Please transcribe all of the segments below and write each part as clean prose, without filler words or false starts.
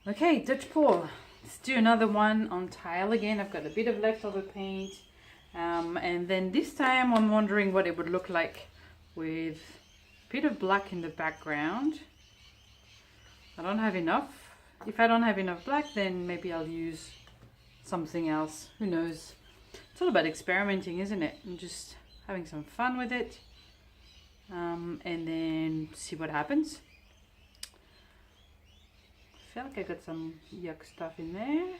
Okay, Dutch pour. Let's do another one on tile again. I've got a bit of leftover paint. And then this time I'm wondering what it would look like with a bit of black in the background. I don't have enough. If I don't have enough black, then maybe I'll use something else. Who knows? It's all about experimenting, isn't it? And just having some fun with it. And then see what happens. I feel like I got some yuck stuff in there.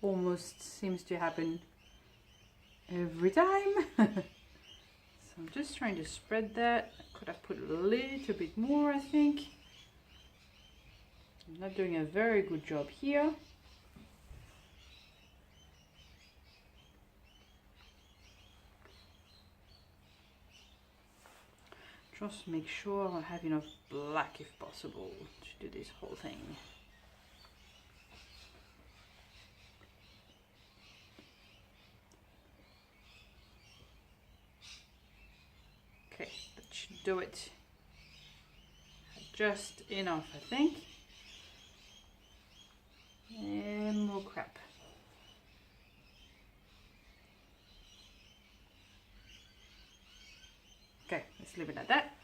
Almost seems to happen every time. So I'm just trying to spread that. I could have put a little bit more, I think. I'm not doing a very good job here. Just make sure I have enough black if possible to do this whole thing. Okay, that should do it. Just enough, I think. And more crap. Okay, let's leave it at that.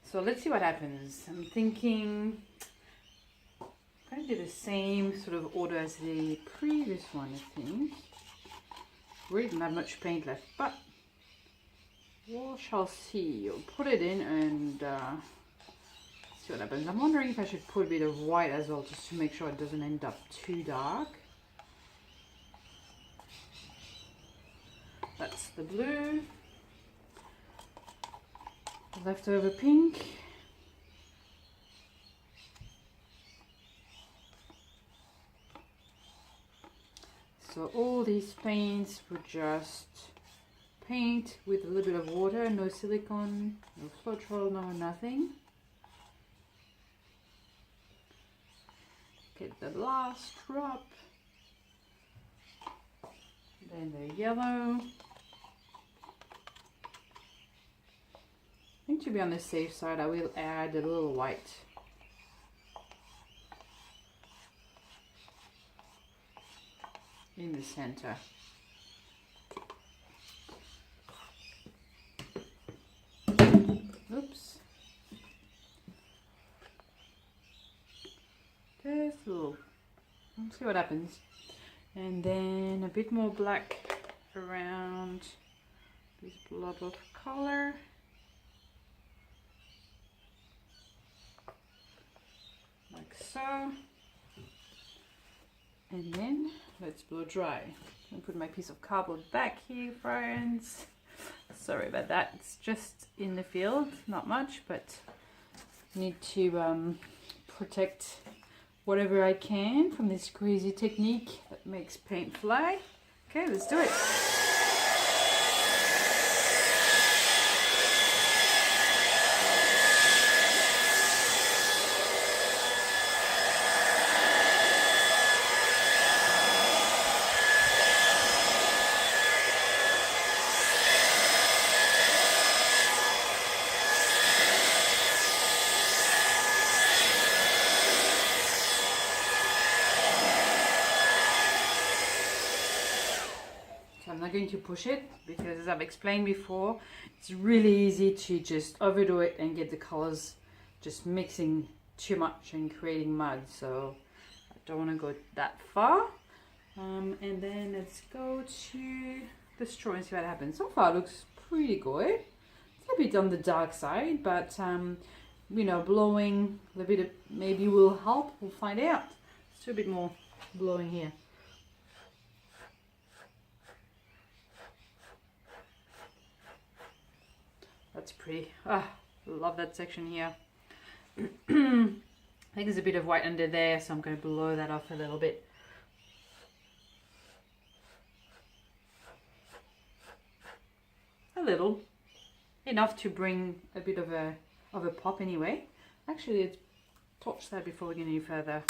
So let's see what happens. I'm thinking I'm going to do the same sort of order as the previous one, I think. Really don't have much paint left, but we shall see. I'll put it in and see what happens. I'm wondering if I should put a bit of white as well, just to make sure it doesn't end up too dark. That's the blue. Leftover pink. So all these paints were just paint with a little bit of water, no silicone, no Floetrol, no nothing. Get the last drop. Then the yellow. I think to be on the safe side, I will add a little white. In the center. Oops. Just a little. Let's see what happens. And then a bit more black around this blob of color. Like so. And then let's blow dry. I'm put my piece of cardboard back here, friends. Sorry about that. It's just in the field, not much, but need to protect whatever I can from this crazy technique that makes paint fly. Okay, let's do it. I'm not going to push it because, as I've explained before, it's really easy to just overdo it and get the colors just mixing too much and creating mud. So I don't want to go that far. And then let's go to the straw and see what happens. So far it looks pretty good. It's a bit on the dark side, but you know, blowing a bit of maybe will help. We'll find out. Let's do a bit more blowing here. That's pretty. Ah, love that section here. I think there's a bit of white under there, so I'm going to blow that off a little bit. A little. Enough to bring a bit of a pop anyway. Actually, let's torch that before we get any further.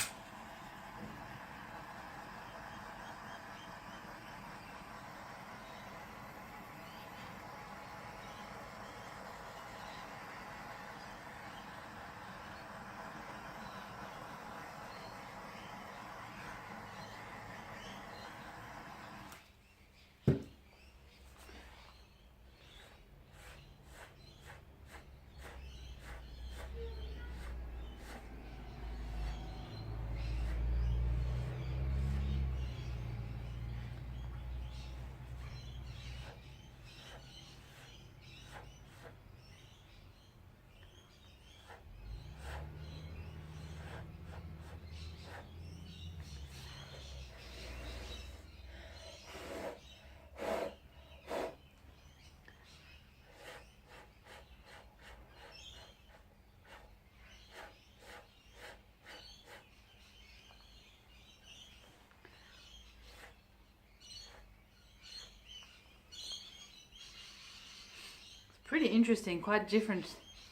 pretty interesting, quite different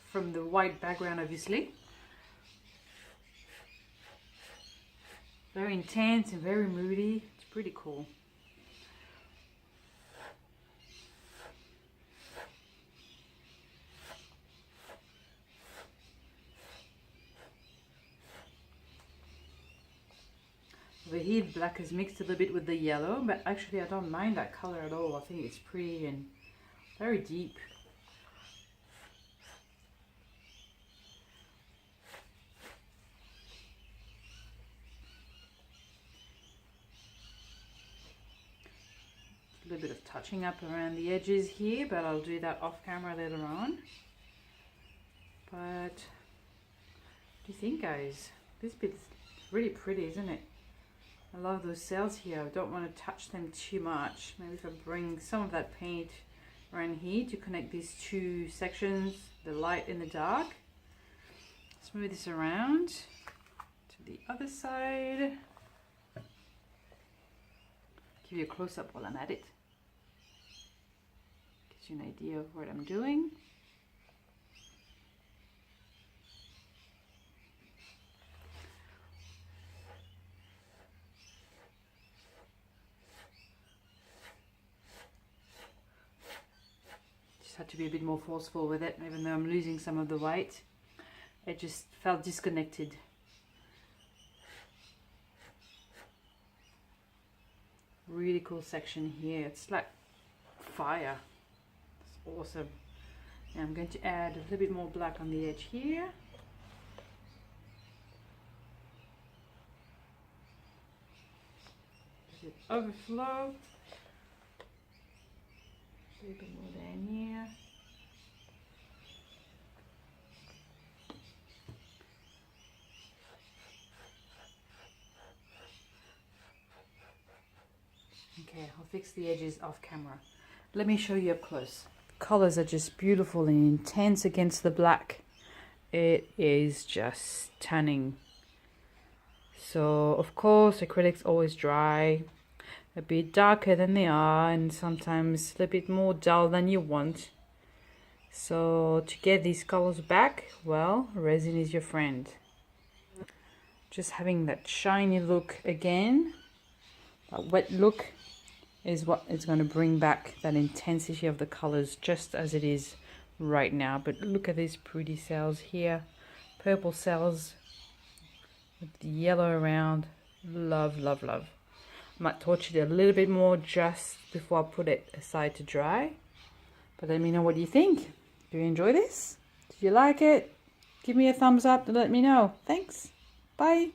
from the white background obviously. Very intense and very moody. It's pretty cool. Over here, black is mixed a little bit with the yellow, but actually I don't mind that color at all. I think it's pretty and very deep. A little bit of touching up around the edges here, but I'll do that off camera later on. But what do you think, guys? This bit's really pretty, isn't it? I love those cells here. I don't want to touch them too much. Maybe if I bring some of that paint around here to connect these two sections, the light and the dark. Let's move this around to the other side. Give you a close-up while I'm at it. Gives you an idea of what I'm doing. Just had to be a bit more forceful with it, even though I'm losing some of the white. It just felt disconnected. Really cool section here. It's like fire. It's awesome. Now I'm going to add a little bit more black on the edge here. Let it overflow. A little bit more down here. Okay, I'll fix the edges off camera. Let me show you up close. The colors are just beautiful and intense against the black. It is just stunning. So, of course, acrylics always dry a bit darker than they are, and sometimes a little bit more dull than you want. So, to get these colors back, well, resin is your friend. Just having that shiny look again, that wet look, is what is going to bring back that intensity of the colors just as it is right now. But look at these pretty cells here, purple cells with the yellow around. Love, love, love. I might torch it a little bit more just before I put it aside to dry. But let me know what you think. Do you enjoy this? Did you like it? Give me a thumbs up to let me know. Thanks. Bye.